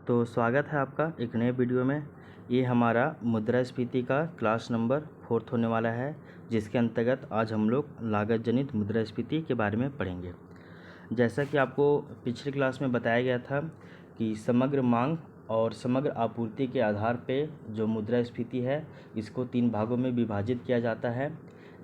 तो स्वागत है आपका एक नए वीडियो में। ये हमारा मुद्रास्फीति का क्लास नंबर 4 होने वाला है, जिसके अंतर्गत आज हम लोग लागत जनित मुद्रास्फीति के बारे में पढ़ेंगे। जैसा कि आपको पिछली क्लास में बताया गया था कि समग्र मांग और समग्र आपूर्ति के आधार पे जो मुद्रास्फीति है इसको 3 भागों में विभाजित किया जाता है।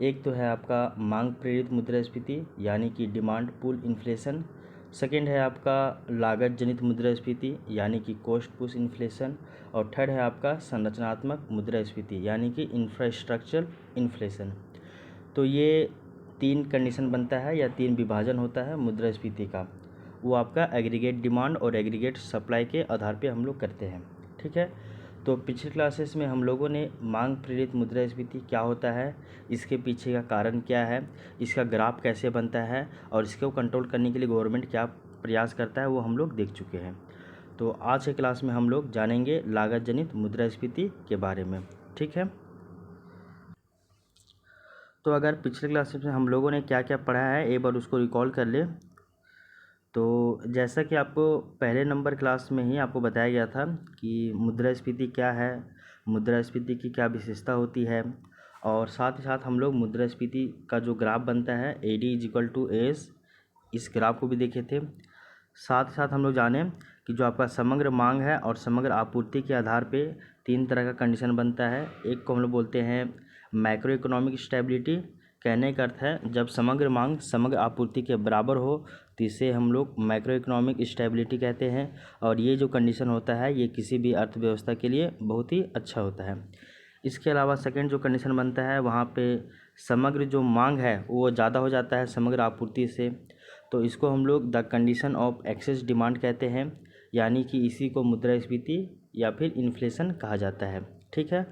एक तो है आपका मांग प्रेरित मुद्रास्फीति यानी कि डिमांड पुल इन्फ्लेशन। सेकेंड है आपका लागत जनित मुद्रास्फीति यानी कि कॉस्ट पुश इन्फ्लेशन। और थर्ड है आपका संरचनात्मक मुद्रास्फीति यानी कि इंफ्रास्ट्रक्चरल इन्फ्लेशन। तो ये 3 कंडीशन बनता है या 3 विभाजन होता है मुद्रास्फीति का। वो आपका एग्रीगेट डिमांड और एग्रीगेट सप्लाई के आधार पे हम लोग करते हैं, ठीक है। तो पिछले क्लासेस में हम लोगों ने मांग प्रेरित मुद्रास्फीति क्या होता है, इसके पीछे का कारण क्या है, इसका ग्राफ कैसे बनता है और इसको कंट्रोल करने के लिए गवर्नमेंट क्या प्रयास करता है, वो हम लोग देख चुके हैं। तो आज के क्लास में हम लोग जानेंगे लागत जनित मुद्रास्फीति के बारे में, ठीक है। तो अगर पिछले क्लासेस में हम लोगों ने क्या क्या पढ़ा है एक बार उसको रिकॉल कर ले। तो जैसा कि आपको पहले नंबर क्लास में ही आपको बताया गया था कि मुद्रास्फीति क्या है, मुद्रास्फीति की क्या विशेषता होती है, और साथ ही साथ हम लोग मुद्रास्फीति का जो ग्राफ बनता है AD=AS, इस ग्राफ को भी देखे थे। साथ ही साथ हम लोग जाने कि जो आपका समग्र मांग है और समग्र आपूर्ति के आधार पे 3 तरह का कंडीशन बनता है। एक को हम लोग बोलते हैं मैक्रो इकोनॉमिक स्टेबिलिटी, कहने का अर्थ है जब समग्र मांग समग्र आपूर्ति के बराबर हो तो इसे हम लोग मैक्रो इकोनॉमिक स्टेबिलिटी कहते हैं। और ये जो कंडीशन होता है ये किसी भी अर्थव्यवस्था के लिए बहुत ही अच्छा होता है। इसके अलावा सेकंड जो कंडीशन बनता है वहाँ पे समग्र जो मांग है वो ज़्यादा हो जाता है समग्र आपूर्ति से, तो इसको हम लोग the condition of excess demand कहते हैं, यानी कि इसी को मुद्रास्फीति या फिर इन्फ्लेशन कहा जाता है, ठीक है।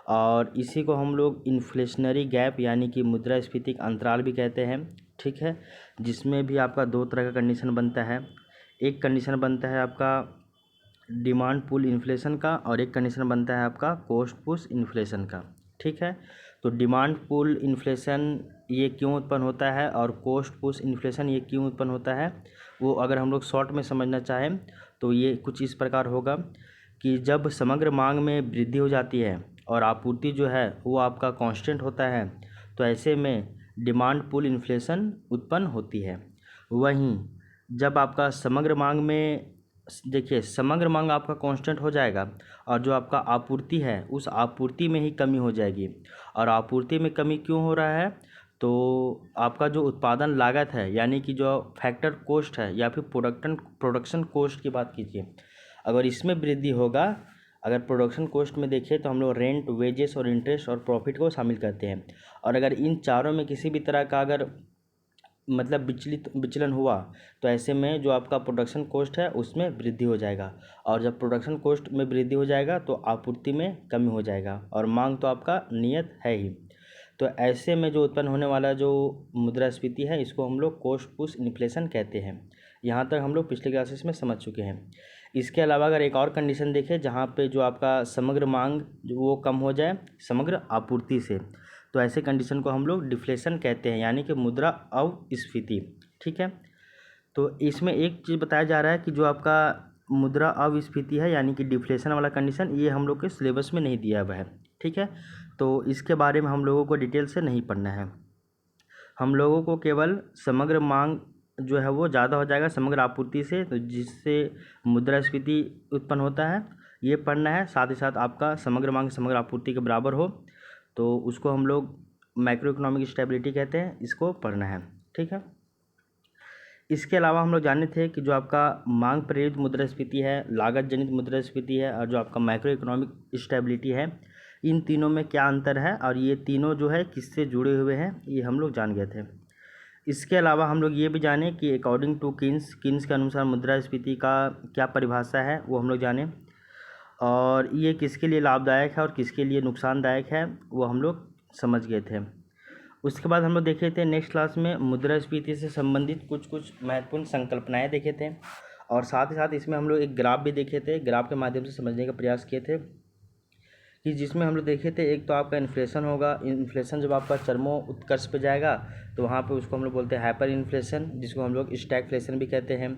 और इसी को हम लोग इन्फ्लेशनरी गैप यानी कि मुद्रास्फीति अंतराल भी कहते हैं, ठीक है। जिसमें भी आपका 2 तरह का कंडीशन बनता है। एक कंडीशन बनता है आपका डिमांड पुल इन्फ्लेशन का और एक कंडीशन बनता है आपका कॉस्ट पुश इन्फ्लेशन का, ठीक है। तो डिमांड पुल इन्फ्लेशन ये क्यों उत्पन्न होता है और कॉस्ट पुश इन्फ्लेशन ये क्यों उत्पन्न होता है, वो अगर हम लोग शॉर्ट में समझना चाहें तो ये कुछ इस प्रकार होगा कि जब समग्र मांग में वृद्धि हो जाती है और आपूर्ति जो है वो आपका कांस्टेंट होता है, तो ऐसे में डिमांड पुल इन्फ्लेशन उत्पन्न होती है। वहीं जब आपका समग्र मांग में देखिए समग्र मांग आपका कांस्टेंट हो जाएगा और जो आपका आपूर्ति है उस आपूर्ति में ही कमी हो जाएगी। और आपूर्ति में कमी क्यों हो रहा है, तो आपका जो उत्पादन लागत है यानी कि जो फैक्टर कॉस्ट है या फिर प्रोडक्शन कॉस्ट की बात कीजिए, अगर इसमें वृद्धि होगा, अगर प्रोडक्शन कॉस्ट में देखें तो हम लोग रेंट, वेजेस और इंटरेस्ट और प्रॉफिट को शामिल करते हैं। और अगर इन चारों में किसी भी तरह का अगर मतलब विचलन हुआ तो ऐसे में जो आपका प्रोडक्शन कॉस्ट है उसमें वृद्धि हो जाएगा। और जब प्रोडक्शन कॉस्ट में वृद्धि हो जाएगा तो आपूर्ति में कमी हो जाएगा और मांग तो आपका नियत है ही। तो ऐसे में जो उत्पन्न होने वाला जो मुद्रास्फीति है इसको हम लोग कॉस्ट पुश इन्फ्लेशन कहते हैं। यहाँ तक हम लोग पिछले क्लासेस में समझ चुके हैं। इसके अलावा अगर एक और कंडीशन देखें जहाँ पे जो आपका समग्र मांग जो वो कम हो जाए समग्र आपूर्ति से, तो ऐसे कंडीशन को हम लोग डिफ्लेशन कहते हैं यानी कि मुद्रा अवस्फीति, ठीक है। तो इसमें एक चीज़ बताया जा रहा है कि जो आपका मुद्रा अवस्फीति है यानी कि डिफ्लेशन वाला कंडीशन ये हम लोग के सिलेबस में नहीं दिया हुआ है, ठीक है। तो इसके बारे में हम लोगों को डिटेल से नहीं पढ़ना है। हम लोगों को केवल समग्र मांग जो है वो ज़्यादा हो जाएगा समग्र आपूर्ति से, तो जिससे मुद्रास्फीति उत्पन्न होता है ये पढ़ना है। साथ ही साथ आपका समग्र मांग समग्र आपूर्ति के बराबर हो तो उसको हम लोग मैक्रो इकोनॉमिक स्टेबिलिटी कहते हैं, इसको पढ़ना है, ठीक है। इसके अलावा हम लोग जानते थे कि जो आपका मांग प्रेरित मुद्रास्फीति है, लागत जनित मुद्रास्फीति है और जो आपका मैक्रो इकोनॉमिक स्टेबिलिटी है, इन तीनों में क्या अंतर है और ये तीनों जो है किससे जुड़े हुए हैं ये हम लोग जान गए थे। इसके अलावा हम लोग ये भी जाने कि अकॉर्डिंग टू किन्स के अनुसार मुद्रास्फीति का क्या परिभाषा है वो हम लोग जाने, और ये किसके लिए लाभदायक है और किसके लिए नुकसानदायक है वो हम लोग समझ गए थे। उसके बाद हम लोग देखे थे नेक्स्ट क्लास में मुद्रास्फीति से संबंधित कुछ महत्वपूर्ण संकल्पनाएं देखे थे, और साथ ही साथ इसमें हम लोग एक ग्राफ भी देखे थे, ग्राफ के माध्यम से समझने का प्रयास किए थे कि जिसमें हम लोग देखे थे एक तो आपका इन्फ्लेशन होगा। इन्फ्लेशन जब आपका चरमो उत्कर्ष पे जाएगा तो वहाँ पे उसको हम लोग बोलते हैं हाइपर इन्फ्लेशन, जिसको हम लोग स्टैगफ्लेशन भी कहते हैं।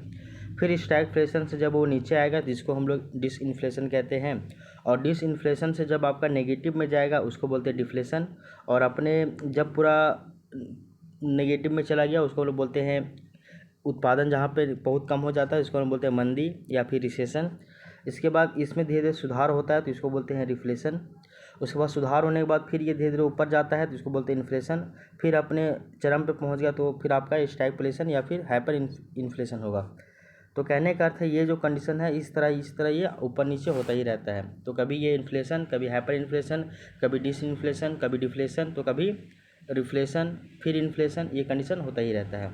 फिर स्टैगफ्लेशन से जब वो नीचे आएगा तो इसको हम लोग डिसइन्फ्लेशन कहते हैं, और डिसइन्फ्लेशन से जब आपका नेगेटिव में जाएगा उसको बोलते हैं डिफ्लेशन, और अपने जब पूरा नेगेटिव में चला गया उसको हम लोग बोलते हैं उत्पादन जहाँ पे बहुत कम हो जाता है इसको हम बोलते हैं मंदी या फिर रिसेशन। इसके बाद इसमें धीरे धीरे सुधार होता है तो इसको बोलते हैं रिफ्लेशन। उसके बाद सुधार होने के बाद फिर ये धीरे धीरे ऊपर जाता है तो इसको बोलते हैं इन्फ्लेशन। फिर अपने चरम पे पहुंच गया तो फिर आपका स्टैगफ्लेशन या फिर हाइपर इन्फ्लेशन होगा। तो कहने का अर्थ है ये जो कंडीशन है इस तरह ये ऊपर नीचे होता ही रहता है। तो कभी ये इन्फ्लेशन, कभी हाइपर इन्फ्लेशन, कभी डिसइन्फ्लेशन, कभी डिफ्लेशन, तो कभी रिफ्लेशन, फिर इन्फ्लेशन, ये कंडीशन होता ही रहता है।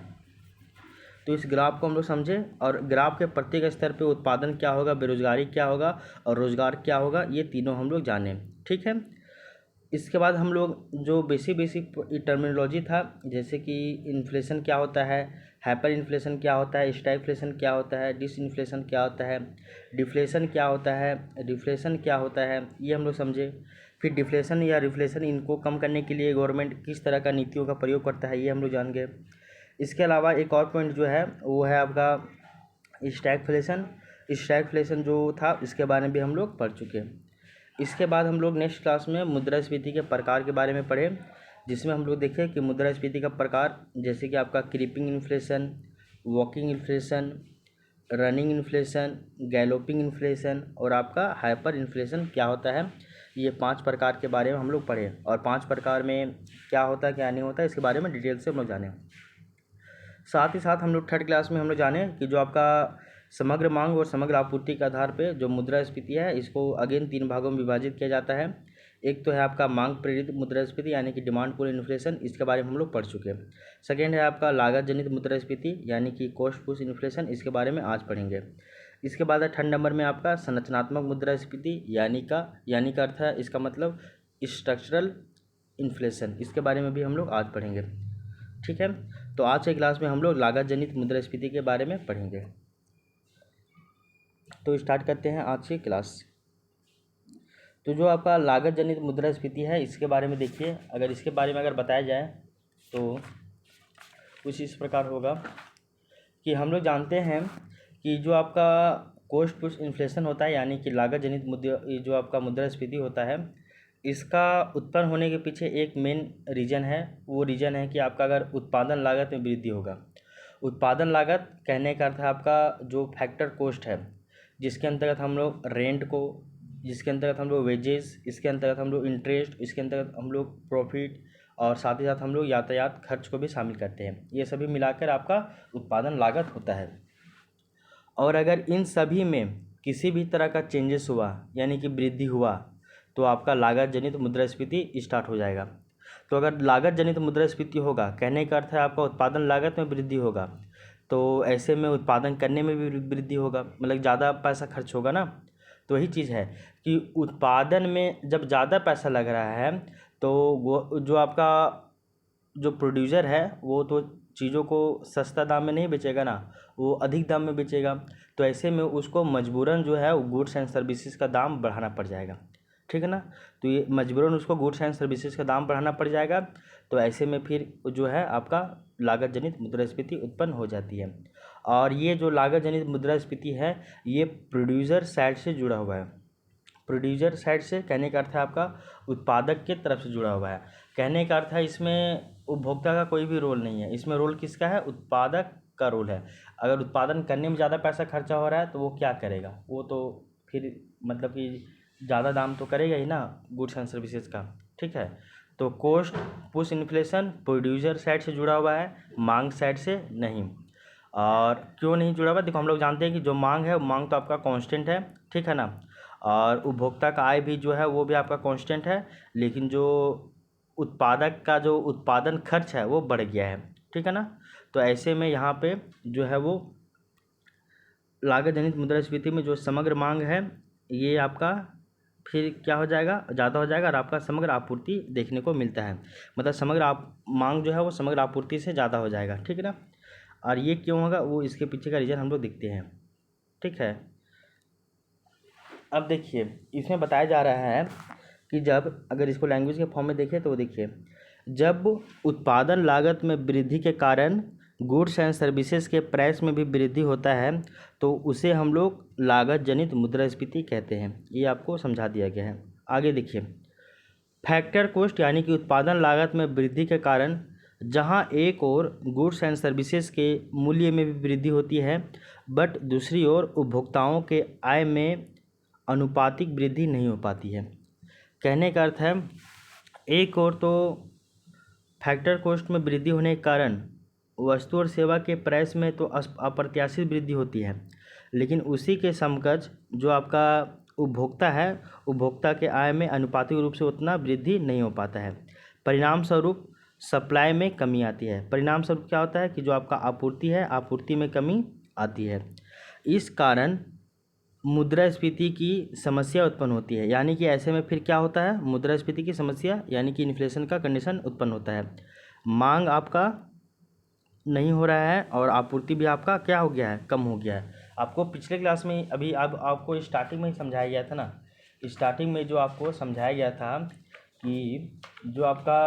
तो इस ग्राफ को हम लोग समझें, और ग्राफ के प्रत्येक स्तर पे उत्पादन क्या होगा, बेरोजगारी क्या होगा और रोजगार क्या होगा, ये तीनों हम लोग जाने। ठीक है। इसके बाद हम लोग जो बेसिक टर्मिनोलॉजी था, जैसे कि इन्फ्लेशन क्या होता है, हाइपर इन्फ्लेशन क्या होता है, स्टैगफ्लेशन क्या होता है, डिसइन्फ्लेशन क्या होता है, डिफ्लेशन क्या होता है, रिफ्लेशन क्या होता है, ये हम लोग समझे। फिर डिफ्लेशन या रिफ्लेशन इनको कम करने के लिए गवर्नमेंट किस तरह का नीतियों का प्रयोग करता है, ये हम लोग जान गए। इसके अलावा एक और पॉइंट जो है वो है आपका स्टैगफ्लेशन। स्टैगफ्लेशन जो था इसके बारे में भी हम लोग पढ़ चुके हैं। इसके बाद हम लोग नेक्स्ट क्लास में मुद्रास्फीति के प्रकार के बारे में पढ़े, जिसमें हम लोग देखें कि मुद्रास्फीति का प्रकार जैसे कि आपका creeping inflation, walking inflation, running inflation, galloping inflation और आपका हाइपर इन्फ्लेशन क्या होता है, ये 5 प्रकार के बारे में हम लोग पढ़े। और 5 प्रकार में क्या होता है क्या नहीं होता है इसके बारे में डिटेल से हम लोग जाने। साथ ही साथ हम लोग थर्ड क्लास में हम लोग जाने कि जो आपका समग्र मांग और समग्र आपूर्ति के आधार पे जो मुद्रास्फीति है इसको अगेन 3 भागों में विभाजित किया जाता है। एक तो है आपका मांग प्रेरित मुद्रास्फीति यानी कि डिमांड पुल इन्फ्लेशन, इसके बारे में हम लोग पढ़ चुके हैं। सेकेंड है आपका लागत जनित मुद्रास्फीति यानी कि कॉस्ट पुश इन्फ्लेशन, इसके बारे में आज पढ़ेंगे। इसके बाद है थर्ड नंबर में आपका संरचनात्मक मुद्रास्फीति यानी का अर्थ है इसका मतलब स्ट्रक्चरल इन्फ्लेशन, इसके बारे में भी हम लोग आज पढ़ेंगे। ठीक है। तो आज के क्लास में हम लोग लागत जनित मुद्रास्फीति के बारे में पढ़ेंगे। तो स्टार्ट करते हैं आज की क्लास। तो जो आपका लागत जनित मुद्रास्फीति है इसके बारे में देखिए, अगर इसके बारे में बताया जाए तो कुछ इस प्रकार होगा कि हम लोग जानते हैं कि जो आपका कॉस्ट पुश इन्फ्लेशन होता है यानी कि लागत जनित जो आपका मुद्रास्फीति होता है इसका उत्पन्न होने के पीछे एक मेन रीज़न है। वो रीज़न है कि आपका अगर उत्पादन लागत में वृद्धि होगा। उत्पादन लागत कहने का अर्थ है आपका जो फैक्टर कॉस्ट है जिसके अंतर्गत हम लोग रेंट को, जिसके अंतर्गत हम लोग वेजेस, इसके अंतर्गत हम लोग इंटरेस्ट, इसके अंतर्गत हम लोग प्रॉफिट और साथ ही साथ हम लोग यातायात खर्च को भी शामिल करते हैं। ये सभी मिलाकर आपका उत्पादन लागत होता है। और अगर इन सभी में किसी भी तरह का चेंजेस हुआ यानी कि वृद्धि हुआ तो आपका लागत जनित मुद्रास्फीति स्टार्ट हो जाएगा। तो अगर लागत जनित मुद्रास्फीति होगा कहने का अर्थ है आपका उत्पादन लागत में वृद्धि होगा, तो ऐसे में उत्पादन करने में भी वृद्धि होगा, मतलब ज़्यादा पैसा खर्च होगा ना। तो वही चीज़ है कि उत्पादन में जब ज़्यादा पैसा लग रहा है तो वो जो आपका जो प्रोड्यूसर है वो तो चीज़ों को सस्ता दाम में नहीं बेचेगा ना, वो अधिक दाम में बेचेगा। तो ऐसे में उसको मजबूरन जो है गुड्स एंड सर्विसेज का दाम बढ़ाना पड़ जाएगा। ठीक है ना। तो ये मजबूरन उसको गुड्स एंड सर्विसेज का दाम बढ़ाना पड़ जाएगा। तो ऐसे में फिर जो है आपका लागत जनित मुद्रास्फीति उत्पन्न हो जाती है। और ये जो लागत जनित मुद्रास्फीति है ये प्रोड्यूसर साइड से जुड़ा हुआ है। प्रोड्यूसर साइड से कहने का अर्थ है आपका उत्पादक के तरफ से जुड़ा हुआ है। कहने का अर्थ है इसमें उपभोक्ता का कोई भी रोल नहीं है, इसमें रोल किसका है, उत्पादक का रोल है। अगर उत्पादन करने में ज़्यादा पैसा खर्चा हो रहा है तो वो क्या करेगा, वो तो फिर मतलब कि ज़्यादा दाम तो करेगा ही ना गुड्स एंड सर्विसेज का। ठीक है। तो cost push inflation producer side से जुड़ा हुआ है, मांग साइड से नहीं। और क्यों नहीं जुड़ा हुआ, देखो हम लोग जानते हैं कि जो मांग है मांग तो आपका कांस्टेंट है। ठीक है ना। और उपभोक्ता का आय भी जो है वो भी आपका कांस्टेंट है, लेकिन जो उत्पादक का जो उत्पादन खर्च है वो बढ़ गया है। ठीक है ना। तो ऐसे में यहाँ पे जो है वो लागत जनित मुद्रास्फीति में जो समग्र मांग है ये आपका फिर क्या हो जाएगा, ज़्यादा हो जाएगा और आपका समग्र आपूर्ति देखने को मिलता है। मतलब समग्र मांग जो है वो समग्र आपूर्ति से ज़्यादा हो जाएगा। ठीक है ना। और ये क्यों होगा वो इसके पीछे का रीज़न हम लोग देखते हैं। ठीक है। अब देखिए इसमें बताया जा रहा है कि जब अगर इसको लैंग्वेज के फॉर्म में देखें तो देखिए जब उत्पादन लागत में वृद्धि के कारण गुड्स एंड सर्विसेज के प्राइस में भी वृद्धि होता है तो उसे हम लोग लागत जनित मुद्रास्फीति कहते हैं। ये आपको समझा दिया गया है। आगे देखिए, फैक्टर कॉस्ट यानी कि उत्पादन लागत में वृद्धि के कारण जहां एक ओर गुड्स एंड सर्विसेज के मूल्य में भी वृद्धि होती है बट दूसरी ओर उपभोक्ताओं के आय में अनुपातिक वृद्धि नहीं हो पाती है। कहने का अर्थ है, एक ओर तो फैक्टर कॉस्ट में वृद्धि होने के कारण वस्तु और सेवा के प्राइस में तो अप्रत्याशित वृद्धि होती है, लेकिन उसी के समकक्ष जो आपका उपभोक्ता है, उपभोक्ता के आय में अनुपातिक रूप से उतना वृद्धि नहीं हो पाता है। परिणाम स्वरूप सप्लाई में कमी आती है। परिणाम स्वरूप क्या होता है कि जो आपका आपूर्ति है, आपूर्ति में कमी आती है। इस कारण मुद्रास्फीति की समस्या उत्पन्न होती है। यानी कि ऐसे में फिर क्या होता है, मुद्रास्फीति की समस्या यानी कि इन्फ्लेशन का कंडीशन उत्पन्न होता है। मांग आपका नहीं हो रहा है और आपूर्ति भी आपका क्या हो गया है, कम हो गया है। आपको पिछले क्लास में अभी अब आपको स्टार्टिंग में ही समझाया गया था ना, स्टार्टिंग में जो आपको समझाया गया था कि जो आपका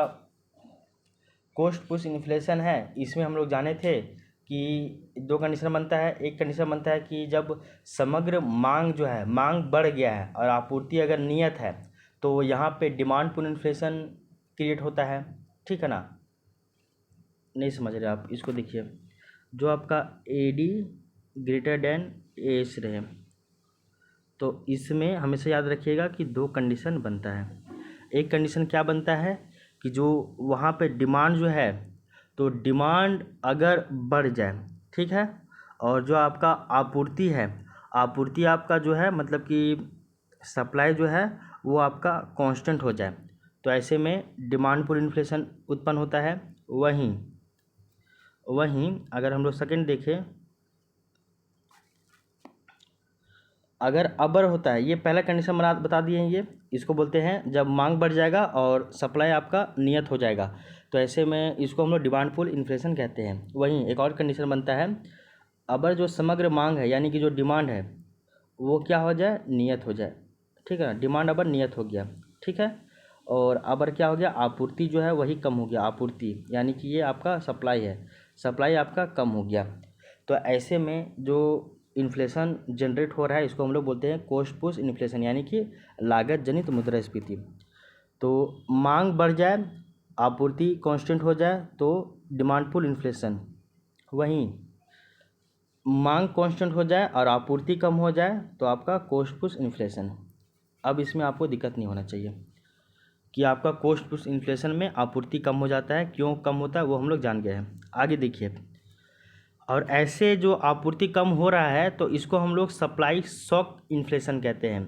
कॉस्ट पुश इन्फ्लेशन है, इसमें हम लोग जाने थे कि दो कंडीशन बनता है। एक कंडीशन बनता है कि जब समग्र मांग जो है, मांग बढ़ गया है और आपूर्ति अगर नियत है तो यहाँ पे डिमांड पुल इन्फ्लेशन क्रिएट होता है। ठीक है ना, नहीं समझ रहे आप, इसको देखिए, जो आपका AD ग्रेटर देन AS रहे तो इसमें हमेशा याद रखिएगा कि दो कंडीशन बनता है। एक कंडीशन क्या बनता है कि जो वहाँ पे डिमांड जो है, तो डिमांड अगर बढ़ जाए, ठीक है, और जो आपका आपूर्ति है, आपूर्ति आपका जो है मतलब कि सप्लाई जो है वो आपका कांस्टेंट हो जाए, तो ऐसे में डिमांड पुल इन्फ्लेशन उत्पन्न होता है। वहीं अगर हम लोग सेकंड देखें, अगर अबर होता है, ये पहला कंडीशन बता दिए हैं, ये इसको बोलते हैं जब मांग बढ़ जाएगा और सप्लाई आपका नियत हो जाएगा, तो ऐसे में इसको हम लोग डिमांड पुल इन्फ्लेशन कहते हैं। वहीं एक और कंडीशन बनता है, अबर जो समग्र मांग है यानी कि जो डिमांड है वो क्या हो जाए, नियत हो जाए। ठीक है ना, डिमांड अबर नियत हो गया, ठीक है, और अबर क्या हो गया, आपूर्ति जो है वही कम हो गया, आपूर्ति यानी कि ये आपका सप्लाई है, सप्लाई आपका कम हो गया। तो ऐसे में जो इन्फ्लेशन जनरेट हो रहा है इसको हम लोग बोलते हैं कॉस्ट पुश इन्फ्लेशन यानी कि लागत जनित मुद्रास्फीति। तो मांग बढ़ जाए, आपूर्ति कांस्टेंट हो जाए तो डिमांड पुल इन्फ्लेशन, वहीं मांग कांस्टेंट हो जाए और आपूर्ति कम हो जाए तो आपका कॉस्ट पुश इन्फ्लेशन। अब इसमें आपको दिक्कत नहीं होना चाहिए कि आपका कॉस्ट पुश इन्फ्लेशन में आपूर्ति कम हो जाता है, क्यों कम होता है वो हम लोग जान गए हैं। आगे देखिए, और ऐसे जो आपूर्ति कम हो रहा है तो इसको हम लोग सप्लाई शॉक इन्फ्लेशन कहते हैं,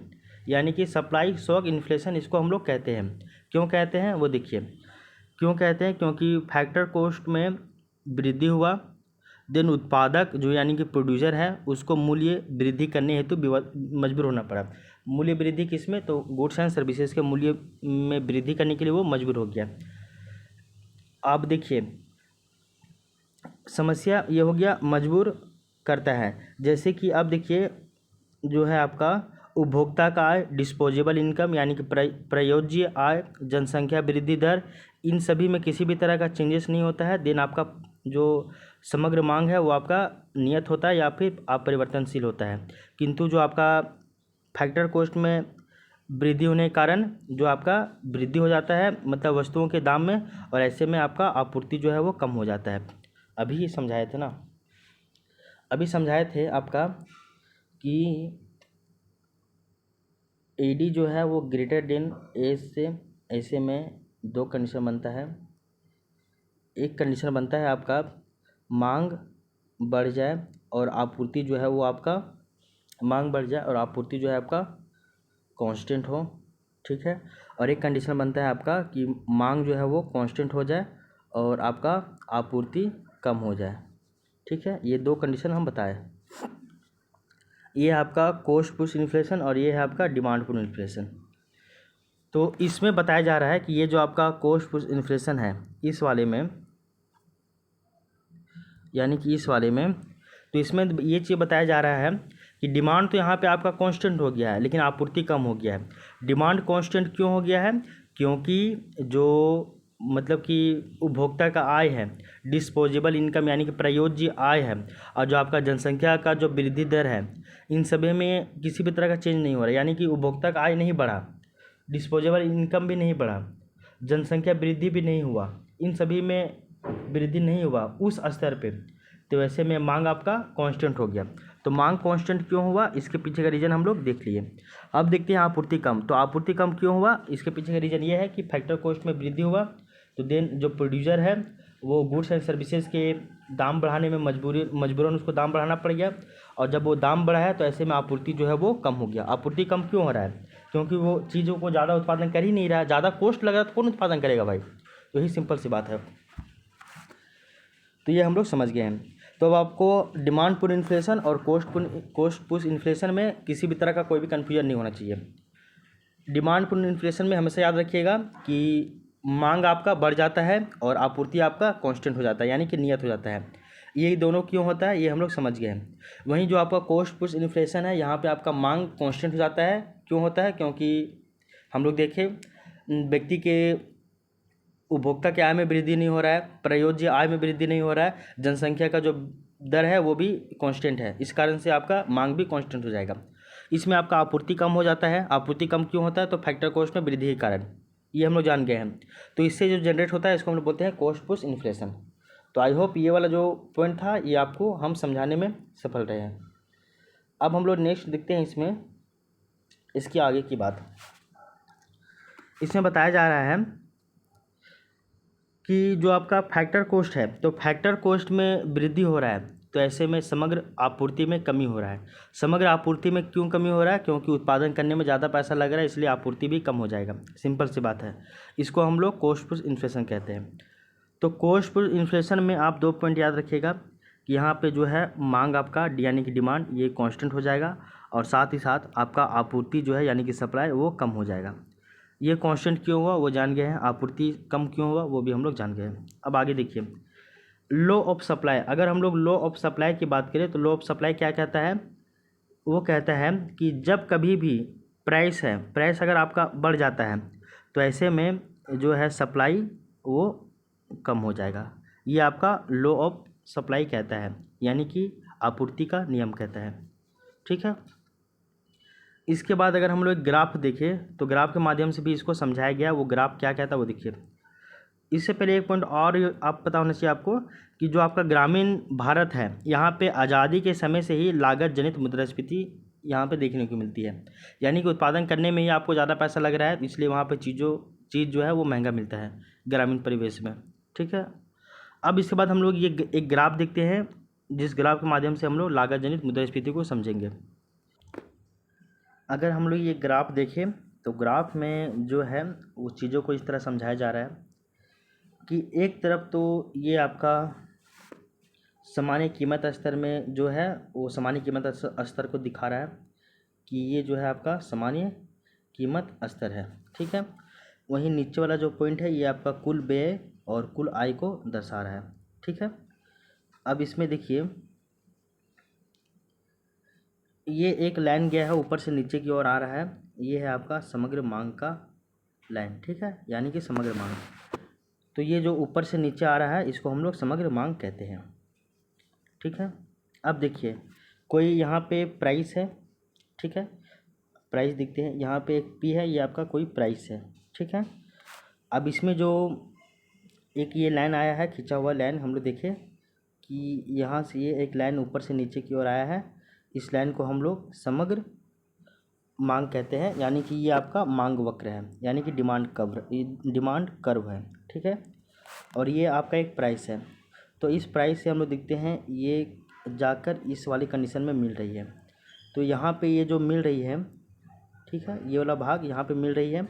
यानी कि सप्लाई शॉक इन्फ्लेशन इसको हम लोग कहते हैं। क्यों कहते हैं वो देखिए, क्यों कहते हैं, क्योंकि फैक्टर कॉस्ट में वृद्धि हुआ, देन उत्पादक जो यानी कि प्रोड्यूसर है उसको मूल्य वृद्धि करने हेतु मजबूर होना पड़ा। मूल्य वृद्धि किसमें, तो गुड्स एंड सर्विसेज के मूल्य में वृद्धि करने के लिए वो मजबूर हो गया। अब देखिए समस्या ये हो गया, मजबूर करता है। जैसे कि अब देखिए जो है आपका उपभोक्ता का आय, डिस्पोजेबल इनकम यानी कि प्रयोज्य आय, जनसंख्या वृद्धि दर, इन सभी में किसी भी तरह का चेंजेस नहीं होता है। देन आपका जो समग्र मांग है वो आपका नियत होता है या फिर अपरिवर्तनशील होता है। किंतु जो आपका फैक्टर कॉस्ट में वृद्धि होने के कारण जो आपका वृद्धि हो जाता है मतलब वस्तुओं के दाम में, और ऐसे में आपका आपूर्ति जो है वो कम हो जाता है। अभी समझाए थे ना, अभी समझाए थे आपका कि AD जो है वो ग्रेटर देन AS से, ऐसे में दो कंडीशन बनता है। एक कंडीशन बनता है आपका मांग बढ़ जाए और आपूर्ति जो है वो आपका, मांग बढ़ जाए और आपूर्ति जो है आपका कांस्टेंट हो, ठीक है। और एक कंडीशन बनता है आपका कि मांग जो है वो कांस्टेंट हो जाए और आपका आपूर्ति कम हो जाए, ठीक है। ये दो कंडीशन हम बताए, ये है आपका कॉस्ट पुश इन्फ्लेशन और ये है आपका डिमांड पुल इन्फ्लेशन। तो इसमें बताया जा रहा है कि ये जो आपका कॉस्ट पुश इन्फ्लेशन है इस वाले में, यानी कि इस वाले में, तो इसमें ये चीज़ बताया जा रहा है कि डिमांड तो यहाँ पे आपका कांस्टेंट हो गया है लेकिन आपूर्ति कम हो गया है। डिमांड कांस्टेंट क्यों हो गया है, क्योंकि जो मतलब कि उपभोक्ता का आय है, डिस्पोजेबल इनकम यानी कि प्रयोज्य आय है, और जो आपका जनसंख्या का जो वृद्धि दर है, इन सभी में किसी भी तरह का चेंज नहीं हो रहा, यानी कि उपभोक्ता का आय नहीं बढ़ा, डिस्पोजेबल इनकम भी नहीं बढ़ा, जनसंख्या वृद्धि भी नहीं हुआ, इन सभी में वृद्धि नहीं हुआ उस स्तर पे, तो ऐसे में मांग आपका कांस्टेंट हो गया। तो मांग कांस्टेंट क्यों हुआ, इसके पीछे का रीज़न हम लोग देख लिए। अब देखते हैं आपूर्ति कम। तो आपूर्ति कम क्यों हुआ, इसके पीछे का रीज़न ये है कि फैक्टर कॉस्ट में वृद्धि हुआ, तो देन जो प्रोड्यूसर है वो गुड्स एंड सर्विसेज के दाम बढ़ाने में मजबूरन उसको दाम बढ़ाना पड़ गया, और जब वो दाम बढ़ा है तो ऐसे में आपूर्ति जो है वो कम हो गया। आपूर्ति कम क्यों हो रहा है, क्योंकि वो चीज़ों को ज़्यादा उत्पादन कर ही नहीं रहा, ज़्यादा कॉस्ट लग रहा तो कौन उत्पादन करेगा भाई, तो यही सिंपल सी बात है। तो ये हम लोग समझ गए हैं। तो अब आपको डिमांड पुश इन्फ्लेशन और कॉस्ट पुश इन्फ्लेशन में किसी भी तरह का कोई भी कन्फ्यूजन नहीं होना चाहिए। डिमांड पुश इन्फ्लेशन में हमेशा याद रखिएगा कि मांग आपका बढ़ जाता है और आपूर्ति आपका कांस्टेंट हो जाता है, यानी कि नियत हो जाता है। ये दोनों क्यों होता है ये हम लोग समझ गए हैं। वहीं जो आपका कॉस्ट पुश इन्फ्लेशन है, यहाँ पे आपका मांग कांस्टेंट हो जाता है। क्यों होता है, क्योंकि हम लोग देखें व्यक्ति के उपभोक्ता के आय में वृद्धि नहीं हो रहा है, प्रयोज्य आय में वृद्धि नहीं हो रहा है, जनसंख्या का जो दर है वो भी कांस्टेंट है, इस कारण से आपका मांग भी कांस्टेंट हो जाएगा। इसमें आपका आपूर्ति कम हो जाता है। आपूर्ति कम क्यों होता है, तो फैक्टर कॉस्ट में वृद्धि के कारण, ये हम लोग जान गए हैं। तो इससे जो जनरेट होता है इसको हम लोग बोलते हैं कॉस्ट पुश इन्फ्लेशन। तो आई होप ये वाला जो पॉइंट था ये आपको हम समझाने में सफल रहे हैं। अब हम लोग नेक्स्ट देखते हैं इसमें इसकी आगे की बात। इसमें बताया जा रहा है कि जो आपका फैक्टर कॉस्ट है, तो फैक्टर कॉस्ट में वृद्धि हो रहा है, तो ऐसे में समग्र आपूर्ति में कमी हो रहा है। समग्र आपूर्ति में क्यों कमी हो रहा है, क्योंकि उत्पादन करने में ज़्यादा पैसा लग रहा है, इसलिए आपूर्ति भी कम हो जाएगा। सिंपल सी बात है, इसको हम लोग कॉस्ट पुश इन्फ्लेशन कहते हैं। तो कॉस्ट पुश इन्फ्लेशन में आप 2 पॉइंट याद रखिएगा कि यहाँ पे जो है मांग आपका यानी कि डिमांड ये कांस्टेंट हो जाएगा, और साथ ही साथ आपका आपूर्ति जो है यानी कि सप्लाई वो कम हो जाएगा। ये कांस्टेंट क्यों हुआ वो जान गए हैं, आपूर्ति कम क्यों हुआ वो भी हम लोग जान गए हैं। अब आगे देखिए लॉ ऑफ सप्लाई। अगर हम लोग लॉ ऑफ सप्लाई की बात करें तो लॉ ऑफ सप्लाई क्या कहता है, वो कहता है कि जब कभी भी प्राइस अगर आपका बढ़ जाता है तो ऐसे में जो है सप्लाई वो कम हो जाएगा। ये आपका लॉ ऑफ सप्लाई कहता है, यानी कि आपूर्ति का नियम कहता है। ठीक है, इसके बाद अगर हम लोग ग्राफ देखें तो ग्राफ के माध्यम से भी इसको समझाया गया। वो ग्राफ क्या कहता है वो देखिए। इससे पहले एक पॉइंट और आप पता होना चाहिए आपको कि जो आपका ग्रामीण भारत है, यहाँ पे आज़ादी के समय से ही लागत जनित मुद्रास्फीति यहाँ पे देखने को मिलती है, यानी कि उत्पादन करने में ही आपको ज़्यादा पैसा लग रहा है, इसलिए वहाँ पे चीज़ जो है वो महंगा मिलता है ग्रामीण परिवेश में। ठीक है, अब इसके बाद हम लोग ये एक ग्राफ देखते हैं, जिस ग्राफ के माध्यम से हम लोग लागत जनित मुद्रास्फीति को समझेंगे। अगर हम लोग ये ग्राफ देखें तो ग्राफ में जो है वो चीज़ों को इस तरह समझाया जा रहा है कि एक तरफ तो ये आपका सामान्य कीमत स्तर में जो है वो सामान्य कीमत स्तर को दिखा रहा है कि ये जो है आपका सामान्य कीमत स्तर है। ठीक है, वहीं नीचे वाला जो पॉइंट है ये आपका कुल व्यय और कुल आय को दर्शा रहा है। ठीक है, अब इसमें देखिए ये एक लाइन गया है ऊपर से नीचे की ओर आ रहा है, ये है आपका समग्र मांग का लाइन। ठीक है, यानी कि समग्र मांग। तो ये जो ऊपर से नीचे आ रहा है इसको हम लोग समग्र मांग कहते हैं। ठीक है, अब देखिए कोई यहाँ पे प्राइस है। ठीक है, प्राइस दिखते हैं, यहाँ पे एक पी है, ये आपका कोई प्राइस है। ठीक है, अब इसमें जो एक ये लाइन आया है खिंचा हुआ लाइन, हम लोग देखें कि यहाँ से ये एक लाइन ऊपर से नीचे की ओर आया है, इस लाइन को हम लोग समग्र मांग कहते हैं, यानी कि ये आपका मांग वक्र है, यानी कि डिमांड कर्व है। ठीक है, और ये आपका एक प्राइस है। तो इस प्राइस से हम लोग देखते हैं ये जाकर इस वाली कंडीशन में मिल रही है, तो यहाँ पे ये जो मिल रही है, ठीक है, ये वाला भाग यहाँ पे मिल रही है,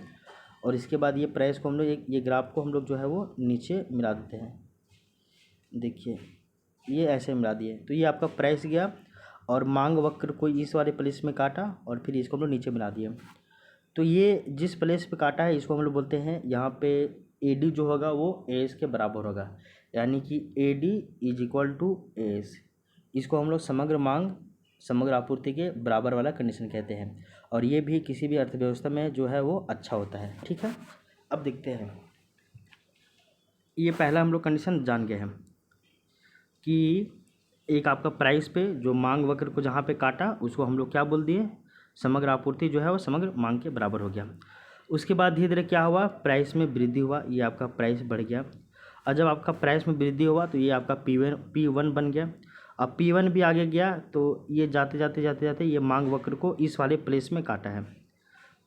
और इसके बाद ये प्राइस को हम लोग ये ग्राफ को हम लोग जो है वो नीचे मिला देते हैं। देखिए ये ऐसे मिला दिए, तो ये आपका प्राइस गया और मांग वक्र को इस वाले प्लेस में काटा और फिर इसको हम लोग नीचे मिला दिए। तो ये जिस प्लेस पे काटा है इसको हम लोग बोलते हैं, यहाँ पे AD जो होगा वो AS के बराबर होगा, यानी कि AD is equal to AS। इसको हम लोग समग्र मांग समग्र आपूर्ति के बराबर वाला कंडीशन कहते हैं, और ये भी किसी भी अर्थव्यवस्था में जो है वो अच्छा होता है। ठीक है, अब देखते हैं ये पहला हम लोग कंडीशन जान गए हैं कि एक आपका प्राइस पे जो मांग वक्र को जहाँ पे काटा उसको हम लोग क्या बोल दिए, समग्र आपूर्ति जो है वो समग्र मांग के बराबर हो गया। उसके बाद धीरे धीरे क्या हुआ, प्राइस में वृद्धि हुआ, ये आपका प्राइस बढ़ गया। और जब आपका प्राइस में वृद्धि हुआ तो ये आपका P1 बन गया। अब P1 भी आगे गया तो ये जाते जाते जाते जाते ये मांग वक्र को इस वाले प्लेस में काटा है।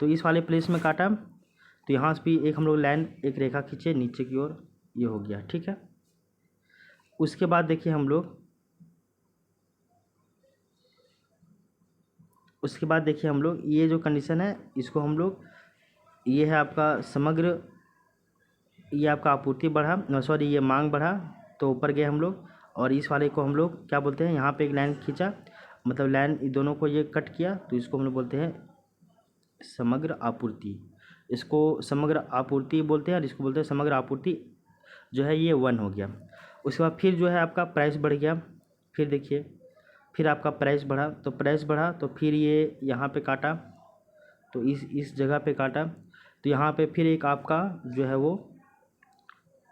तो इस वाले प्लेस में काटा तो यहाँ से भी एक हम लोग लाइन एक रेखा खींचे नीचे की ओर, ये हो गया, ठीक है। उसके बाद देखिए हम लोग ये जो कंडीशन है इसको हम लोग, ये है आपका समग्र, ये आपका आपूर्ति बढ़ा, सॉरी ये मांग बढ़ा तो ऊपर गए हम लोग, और इस वाले को हम लोग क्या बोलते हैं, यहाँ पे एक लाइन खींचा, मतलब लाइन दोनों को ये कट किया तो इसको हम लोग बोलते हैं समग्र आपूर्ति। इसको समग्र आपूर्ति बोलते हैं और इसको बोलते हैं समग्र आपूर्ति जो है ये 1 हो गया। उसके बाद फिर जो है आपका प्राइस बढ़ गया, फिर देखिए फिर आपका प्राइस बढ़ा तो फिर ये यहाँ पे काटा तो इस जगह पे काटा तो यहाँ पे फिर एक आपका जो है वो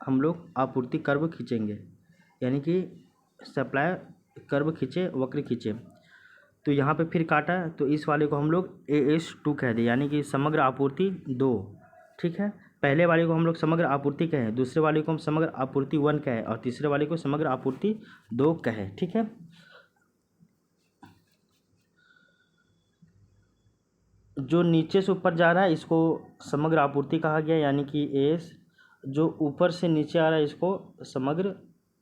हम लोग आपूर्ति कर्व खींचेंगे, यानी कि सप्लाई कर्व खींचे, वक्र खींचे। तो यहाँ पे फिर काटा तो इस वाले को हम लोग AS2 कह दें, यानी कि समग्र आपूर्ति 2, ठीक है। पहले वाले को हम लोग समग्र आपूर्ति कहें, दूसरे वाले को हम समग्र आपूर्ति 1 कहें और तीसरे वाले को समग्र आपूर्ति 2 कहें, ठीक है। जो नीचे से ऊपर जा रहा है इसको समग्र आपूर्ति कहा गया, यानी कि AS। जो ऊपर से नीचे आ रहा है इसको समग्र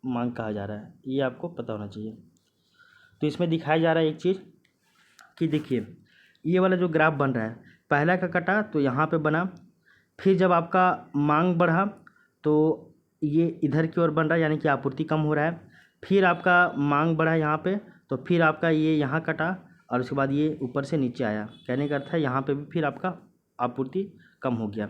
मांग कहा जा रहा है, ये आपको पता होना चाहिए। तो इसमें दिखाया जा रहा है एक चीज़ कि देखिए ये वाला जो ग्राफ बन रहा है, पहला का कटा तो यहाँ पे बना, फिर जब आपका मांग बढ़ा तो ये इधर की ओर बन रहा है, यानी कि आपूर्ति कम हो रहा है। फिर आपका मांग बढ़ा यहाँ पे तो फिर आपका ये यहाँ कटा और उसके बाद ये ऊपर से नीचे आया। कहने का अर्थ है यहाँ पे भी फिर आपका आपूर्ति कम हो गया।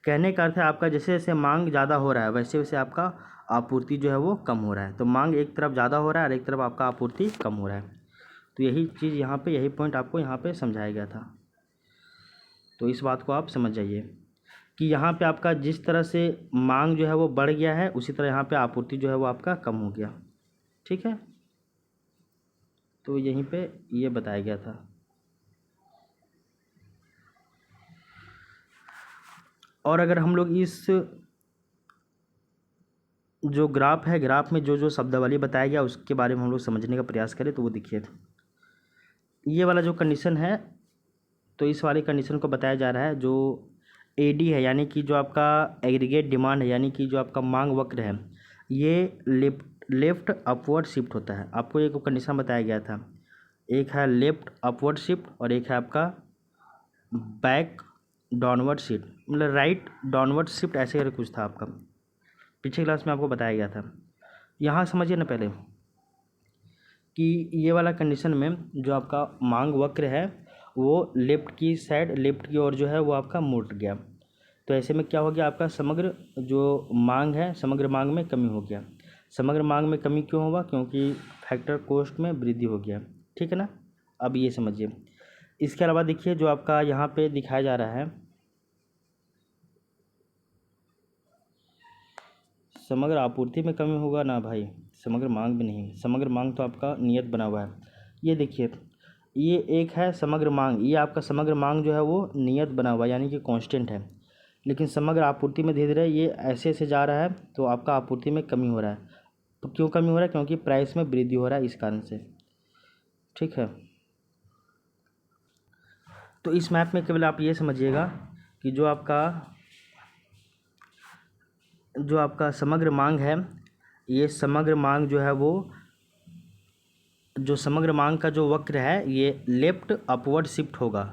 कहने का अर्थ है आपका जैसे जैसे मांग ज़्यादा हो रहा है वैसे वैसे आपका आपूर्ति जो है वो कम हो रहा है। तो मांग एक तरफ ज़्यादा हो रहा है और एक तरफ आपका आपूर्ति कम हो रहा है। तो यही चीज़ यहाँ पे, यही पॉइंट आपको यहाँ पे समझाया गया था। तो इस बात को आप समझ जाइए कि यहाँ पे आपका जिस तरह से मांग जो है वो बढ़ गया है उसी तरह यहाँ पे आपूर्ति जो है वो आपका कम हो गया, ठीक है। तो यहीं पे ये बताया गया था। और अगर हम लोग इस जो ग्राफ है, ग्राफ में जो जो शब्दावली बताया गया उसके बारे में हम लोग समझने का प्रयास करें तो वो देखिए ये वाला जो कंडीशन है, तो इस वाली कंडीशन को बताया जा रहा है जो AD है, यानी कि जो आपका एग्रीगेट डिमांड है, यानी कि जो आपका मांग वक्र है ये लेफ्ट अपवर्ड शिफ्ट होता है। आपको एक कंडीशन बताया गया था, एक है लेफ्ट अपवर्ड शिफ्ट और एक है आपका बैक डाउनवर्ड शिफ्ट, मतलब राइट डाउनवर्ड शिफ्ट ऐसे करके कुछ था आपका, पिछले क्लास में आपको बताया गया था। यहाँ समझिए ना पहले कि ये वाला कंडीशन में जो आपका मांग वक्र है वो लेफ्ट की साइड, लेफ्ट की ओर जो है वो आपका मुड़ गया। तो ऐसे में क्या हो गया, आपका समग्र जो मांग है, समग्र मांग में कमी हो गया। समग्र मांग में कमी क्यों होगा, क्योंकि फैक्टर कॉस्ट में वृद्धि हो गया, ठीक है ना। अब ये समझिए। इसके अलावा देखिए जो आपका यहाँ पे दिखाया जा रहा है समग्र आपूर्ति में कमी होगा ना भाई, समग्र मांग में नहीं। समग्र मांग तो आपका नियत बना हुआ है। ये देखिए ये एक है समग्र मांग, ये आपका समग्र मांग जो है वो नियत बना हुआ है, यानी कि कांस्टेंट है। लेकिन समग्र आपूर्ति में धीरे धीरे ये ऐसे ऐसे जा रहा है तो आपका आपूर्ति में कमी हो रहा है। तो क्यों कमी हो रहा है, क्योंकि प्राइस में वृद्धि हो रहा है, इस कारण से, ठीक है। तो इस मैप में केवल आप ये समझिएगा कि जो आपका समग्र मांग है, ये समग्र मांग जो है वो, जो समग्र मांग का जो वक्र है ये लेफ्ट अपवर्ड शिफ्ट होगा।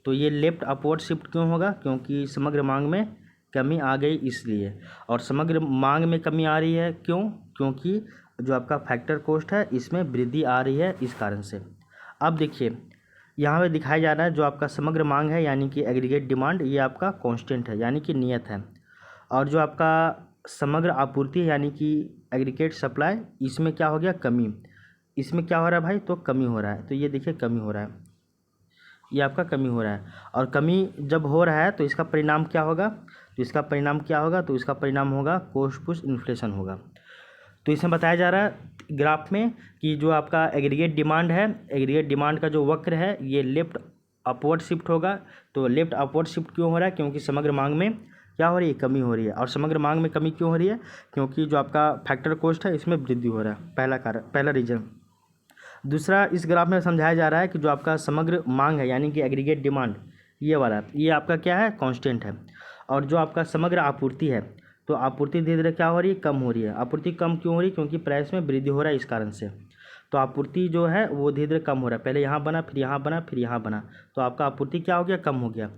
तो ये लेफ्ट अपवर्ड शिफ्ट क्यों होगा, क्योंकि समग्र मांग में कमी आ गई इसलिए। और समग्र मांग में कमी आ रही है क्यों, क्योंकि जो आपका फैक्टर कॉस्ट है इसमें वृद्धि आ रही है, इस कारण से। अब देखिए यहाँ पे दिखाया जा रहा है जो आपका समग्र मांग है यानी कि एग्रीगेट डिमांड, ये आपका कांस्टेंट है यानी कि नियत है। और जो आपका समग्र आपूर्ति है यानी कि एग्रीगेट सप्लाई, इसमें क्या हो गया, कमी। इसमें क्या हो रहा है भाई, तो कमी हो रहा है। तो ये देखिए कमी हो रहा है, ये आपका कमी हो रहा है। और कमी जब हो रहा है तो इसका परिणाम क्या होगा, तो इसका परिणाम क्या होगा, तो इसका परिणाम होगा कॉस्ट पुश इन्फ्लेशन होगा। तो इसमें बताया जा रहा है ग्राफ में कि जो आपका एग्रीगेट डिमांड है, एग्रीगेट डिमांड का जो वक्र है ये लेफ्ट अपवर्ड शिफ्ट होगा। तो लेफ्ट अपवर्ड शिफ्ट क्यों हो रहा है, क्योंकि समग्र मांग में क्या हो रही है, कमी हो रही है। और समग्र मांग में कमी क्यों हो रही है, क्योंकि जो आपका फैक्टर कॉस्ट है इसमें वृद्धि हो रहा है, पहला कारण, पहला रीजन। दूसरा, इस ग्राफ में समझाया जा रहा है कि जो आपका समग्र मांग है यानी कि एग्रीगेट डिमांड, ये वाला, ये आपका क्या है, कांस्टेंट है। और जो आपका समग्र आपूर्ति है, तो आपूर्ति धीरे धीरे क्या हो रही है, कम हो रही है। आपूर्ति कम क्यों हो रही है, क्योंकि प्राइस में वृद्धि हो रहा है, इस कारण से। तो आपूर्ति जो है वो धीरे धीरे कम हो रहा है, पहले यहाँ बना, फिर यहाँ बना, फिर यहाँ बना, तो आपका आपूर्ति क्या हो गया, कम हो गया।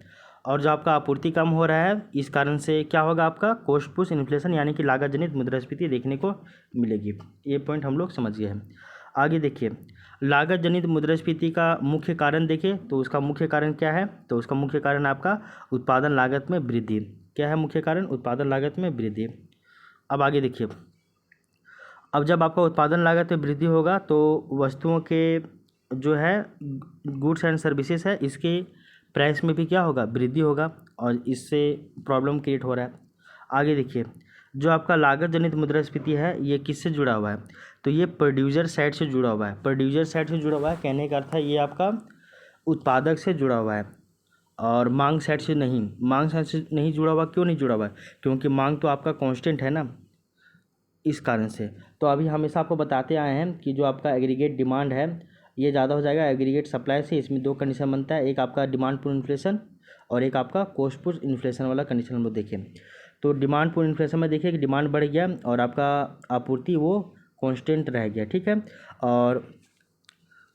और जो आपका आपूर्ति कम हो रहा है, इस कारण से क्या होगा, आपका कॉस्ट पुश इन्फ्लेशन यानी कि लागत जनित मुद्रास्फीति देखने को मिलेगी। ये पॉइंट हम लोग समझ गए हैं। आगे देखिए, लागत जनित मुद्रास्फीति का मुख्य कारण देखें, तो उसका मुख्य कारण क्या है, तो उसका मुख्य कारण आपका उत्पादन लागत में वृद्धि। क्या है मुख्य कारण, उत्पादन लागत में वृद्धि। अब आगे देखिए, अब जब आपका उत्पादन लागत में वृद्धि होगा तो वस्तुओं के जो है गुड्स एंड सर्विसेज है, इसके प्राइस में भी क्या होगा, वृद्धि होगा, और इससे प्रॉब्लम क्रिएट हो रहा है। आगे देखिए, जो आपका लागत जनित मुद्रास्फीति है ये किससे जुड़ा हुआ है, तो ये प्रोड्यूसर साइड से जुड़ा हुआ है। प्रोड्यूसर साइड से जुड़ा हुआ है, कहने का अर्थ है ये आपका उत्पादक से जुड़ा हुआ है, और मांग साइड से नहीं। मांग साइड से नहीं जुड़ा हुआ, क्यों नहीं जुड़ा हुआ है, क्योंकि मांग तो आपका कांस्टेंट है ना, इस कारण से। तो अभी हमेशा आपको बताते आए हैं कि जो आपका एग्रीगेट डिमांड है ये ज़्यादा हो जाएगा एग्रीगेट सप्लाई से। इसमें दो कंडीशन बनता है, एक आपका डिमांड पुल इन्फ्लेशन और एक आपका कॉस्ट पुश इन्फ्लेशन वाला कंडीशन हम लोग देखें। तो डिमांड पुल इन्फ्लेशन में देखिए कि डिमांड बढ़ गया और आपका आपूर्ति वो कांस्टेंट रह गया, ठीक है। और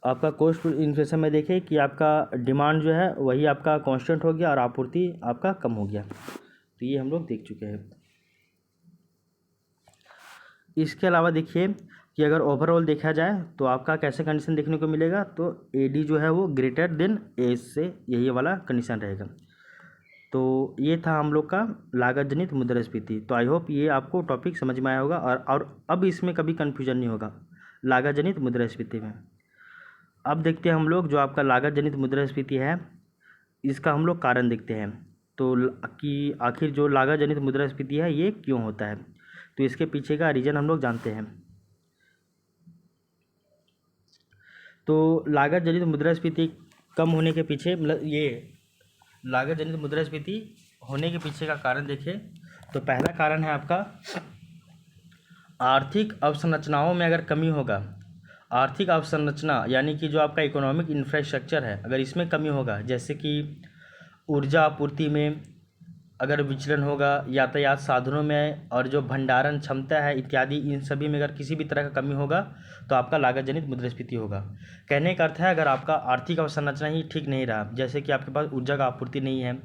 आपका कॉस्ट पुल इन्फ्लेशन में देखिए कि आपका डिमांड जो है वही आपका कांस्टेंट हो गया और आपूर्ति आपका कम हो गया। तो ये हम लोग देख चुके हैं। इसके अलावा देखिए कि अगर ओवरऑल देखा जाए तो आपका कैसे कंडीशन देखने को मिलेगा, तो एडी जो है वो ग्रेटर देन एज से, यही वाला कंडीशन रहेगा। तो ये था हम लोग का लागत जनित मुद्रास्फीति। तो आई होप ये आपको टॉपिक समझ में आया होगा, और अब इसमें कभी कन्फ्यूजन नहीं होगा लागत जनित मुद्रास्फीति में। अब देखते हैं हम लोग जो आपका लागत जनित मुद्रास्फीति है इसका हम लोग कारण देखते हैं, तो कि आखिर जो लागत जनित मुद्रास्फीति है ये क्यों होता है। तो इसके पीछे का रीजन हम लोग जानते हैं। तो लागत जनित मुद्रास्फीति कम होने के पीछे, मतलब ये लागत जनित मुद्रास्फीति होने के पीछे का कारण देखिए, तो पहला कारण है आपका आर्थिक अवसंरचनाओं में अगर कमी होगा। आर्थिक अवसंरचना यानी कि जो आपका इकोनॉमिक इंफ्रास्ट्रक्चर है, अगर इसमें कमी होगा, जैसे कि ऊर्जा आपूर्ति में अगर विचलन होगा, यातायात साधनों में, और जो भंडारण क्षमता है इत्यादि, इन सभी में अगर किसी भी तरह का कमी होगा तो आपका लागत जनित मुद्रास्फीति होगा। कहने का अर्थ है अगर आपका आर्थिक अवसंरचना ही ठीक नहीं रहा, जैसे कि आपके पास ऊर्जा का आपूर्ति नहीं है,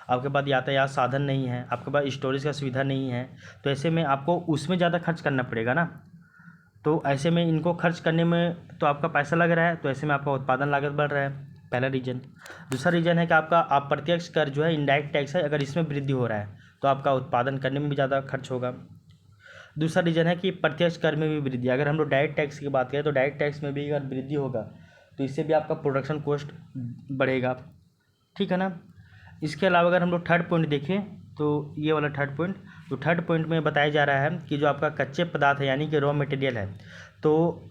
आपके पास यातायात साधन नहीं है, आपके पास स्टोरेज का सुविधा नहीं है, तो ऐसे में आपको उसमें ज़्यादा खर्च करना पड़ेगा ना। तो ऐसे में इनको खर्च करने में तो आपका पैसा लग रहा है, तो ऐसे में आपका उत्पादन लागत बढ़ रहा है, पहला रीजन। दूसरा रीजन है कि आपका अप्रत्यक्ष कर जो है इनडायरेक्ट टैक्स है, अगर इसमें वृद्धि हो रहा है तो आपका उत्पादन करने में भी ज़्यादा खर्च होगा। दूसरा रीजन है कि प्रत्यक्ष कर में भी वृद्धि। अगर हम लोग डायरेक्ट टैक्स की बात करें तो डायरेक्ट टैक्स में भी अगर वृद्धि होगा तो इससे भी आपका प्रोडक्शन कॉस्ट बढ़ेगा, ठीक है ना। इसके अलावा अगर हम लोग थर्ड पॉइंट देखें, तो ये वाला थर्ड पॉइंट, तो थर्ड पॉइंट में बताया जा रहा है कि जो आपका कच्चे पदार्थ है यानी कि रॉ मटेरियल है, तो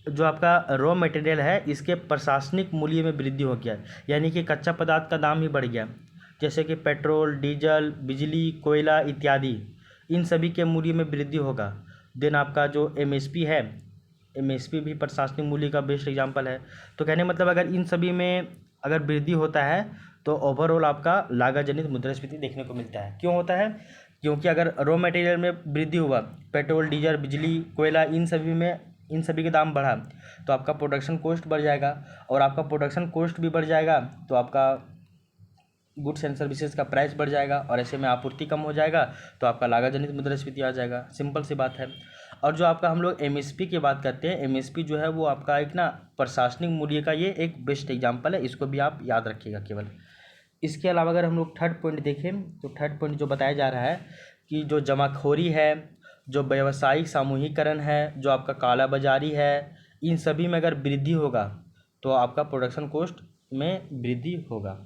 जो आपका रॉ मटेरियल है इसके प्रशासनिक मूल्य में वृद्धि हो गया, यानी कि कच्चा पदार्थ का दाम ही बढ़ गया, जैसे कि पेट्रोल, डीजल, बिजली, कोयला इत्यादि, इन सभी के मूल्य में वृद्धि होगा। देन आपका जो एमएसपी है, एमएसपी भी प्रशासनिक मूल्य का बेस्ट एग्जांपल है। तो कहने मतलब अगर इन सभी में अगर वृद्धि होता है तो ओवरऑल आपका लागत जनित मुद्रास्फीति देखने को मिलता है। क्यों होता है, क्योंकि अगर रॉ मटेरियल में वृद्धि हुआ, पेट्रोल, डीजल, बिजली, कोयला, इन सभी के दाम बढ़ा तो आपका प्रोडक्शन कॉस्ट बढ़ जाएगा, और आपका प्रोडक्शन कॉस्ट भी बढ़ जाएगा तो आपका गुड्स एंड सर्विसेज का प्राइस बढ़ जाएगा, और ऐसे में आपूर्ति कम हो जाएगा तो आपका लागत जनित मुद्रास्फीति आ जाएगा। सिंपल सी बात है। और जो आपका हम लोग एमएसपी की बात करते हैं, एमएसपी जो है वो आपका एक ना प्रशासनिक मूल्य का ये एक बेस्ट एग्जाम्पल है, इसको भी आप याद रखिएगा केवल। इसके अलावा अगर हम लोग थर्ड पॉइंट देखें, तो थर्ड पॉइंट जो बताया जा रहा है कि जो जमाखोरी है, जो व्यावसायिक सामूहिकरण है, जो आपका काला बाजारी है, इन सभी में अगर वृद्धि होगा तो आपका प्रोडक्शन कॉस्ट में वृद्धि होगा।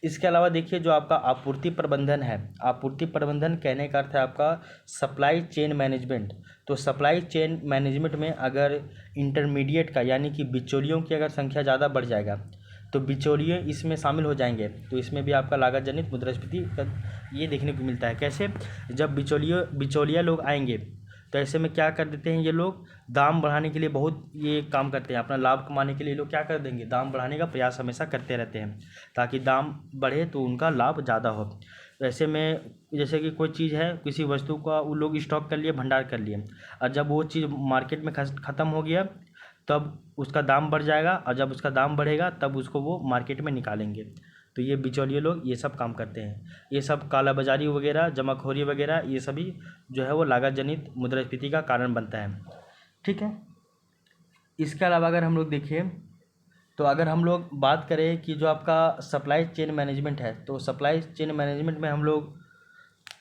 इसके अलावा देखिए जो आपका आपूर्ति प्रबंधन है, आपूर्ति प्रबंधन कहने का अर्थ है आपका सप्लाई चेन मैनेजमेंट। तो सप्लाई चेन मैनेजमेंट में अगर इंटरमीडिएट का यानी कि बिचौलियों की अगर संख्या ज़्यादा बढ़ जाएगा तो बिचौलिए इसमें शामिल हो जाएंगे, तो इसमें भी आपका लागत जनित मुद्रास्फीति का ये देखने को मिलता है। कैसे? जब बिचौलिया लोग आएंगे तो ऐसे में क्या कर देते हैं, ये लोग दाम बढ़ाने के लिए बहुत ये काम करते हैं, अपना लाभ कमाने के लिए लोग क्या कर देंगे, दाम बढ़ाने का प्रयास हमेशा करते रहते हैं ताकि दाम बढ़े तो उनका लाभ ज़्यादा हो। तो ऐसे में जैसे कि कोई चीज़ है, किसी वस्तु का वो लोग स्टॉक कर लिए, भंडार कर लिए, और जब वो चीज़ मार्केट में ख़त्म हो गया तब उसका दाम बढ़ जाएगा, और जब उसका दाम बढ़ेगा तब उसको वो मार्केट में निकालेंगे। तो ये बिचौलिए लोग ये सब काम करते हैं। ये सब कालाबाजारी वगैरह, जमाखोरी वगैरह, ये सभी जो है वो लागत जनित मुद्रास्फीति का कारण बनता है। ठीक है। इसके अलावा अगर हम लोग देखें तो अगर हम लोग बात करें कि जो आपका सप्लाई चेन मैनेजमेंट है, तो सप्लाई चेन मैनेजमेंट में हम लोग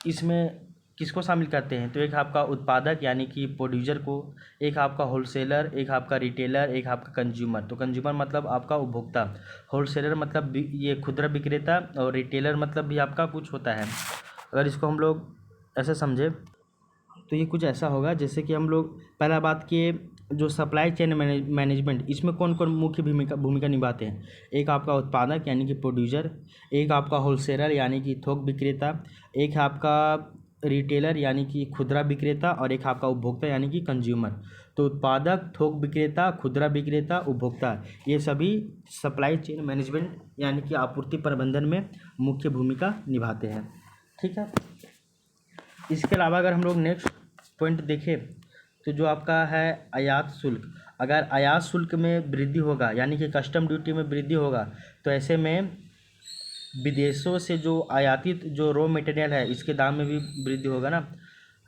इसमें किसको शामिल करते हैं, तो एक आपका उत्पादक यानी कि प्रोड्यूसर को, एक आपका होलसेलर, एक आपका रिटेलर, एक आपका कंज्यूमर। तो कंज्यूमर मतलब आपका उपभोक्ता, होलसेलर मतलब ये खुदरा विक्रेता, और रिटेलर मतलब भी आपका कुछ होता है। अगर इसको हम लोग ऐसे समझे तो ये कुछ ऐसा होगा जैसे कि हम लोग पहला बात किए जो सप्लाई चेन मैनेजमेंट, इसमें कौन कौन मुख्य भूमिका निभाते हैं। एक आपका उत्पादक यानी कि प्रोड्यूसर, एक आपका होलसेलर यानी कि थोक विक्रेता, एक आपका रिटेलर यानी कि खुदरा विक्रेता, और एक आपका उपभोक्ता यानी कि कंज्यूमर। तो उत्पादक, थोक विक्रेता, खुदरा विक्रेता, उपभोक्ता, ये सभी सप्लाई चेन मैनेजमेंट यानी कि आपूर्ति प्रबंधन में मुख्य भूमिका निभाते हैं। ठीक है। इसके अलावा अगर हम लोग नेक्स्ट पॉइंट देखें तो जो आपका है आयात शुल्क, अगर आयात शुल्क में वृद्धि होगा यानी कि कस्टम ड्यूटी में वृद्धि होगा तो ऐसे में विदेशों से जो आयातित जो रॉ मटेरियल है इसके दाम में भी वृद्धि होगा ना।